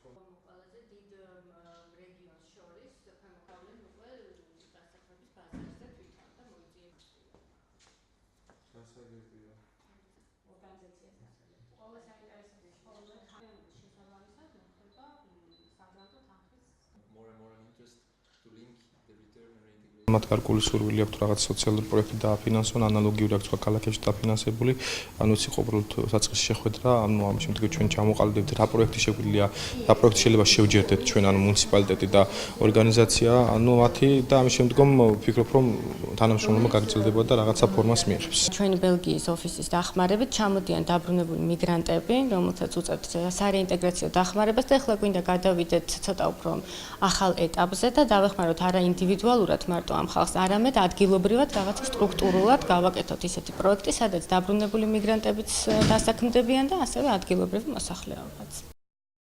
ყველაზე დიდ რეგიონს შორის გამოყავლენ უკვე დასახლების ბაზარზე თვითონ და მოიწიებს სასაგებია ორგანიზაციასთან. Ყველა საინტერესო შესაბამისად მოხდება საგრაფო თანხის more and more an interest to link the return and reintegration. მათ გარკვეული სურვილი აქვთ რაღაც სოციალური პროექტი დააფინანსონ, ანალოგიური აქვს სხვა ქალაქებში დაფინანსებული, ანუ ის იყო უბრალოდ საწყისი შეხვედრა, ანუ ამ შემთხვევაში ჩვენ ჩამოყალიბდით რა პროექტი შეგვიძლია, რა პროექტი შეიძლება შევჯერდეთ ჩვენ ანუ მუნიციპალიტეტი და ორგანიზაცია, ანუ მათი და ამის შემდგომ ვფიქრობ რომ თანამშრომლობა გაგრძელდება და რაღაცა ფორმას მიიღებს. ჩვენი ბელგიის ოფისის დახმარებით ჩამოდიან დაბრუნებული მიგრანტები, რომელთაც უწევთ სარეინტეგრაციო დახმარებას და ახლა გვინდა გადავიდეთ ცოტა უფრო ახალ ეტაპზე და დავეხმაროთ არა ინდივიდუალურად მარტო ამ ხალხს, არამედ ადგილობრივად რაღაცა სტრუქტურულად გავაკეთოთ ისეთი პროექტი, სადაც დაბრუნებული მიგრანტებიც დასაქმდებიან და ასევე ადგილობრივი მოსახლეობაც.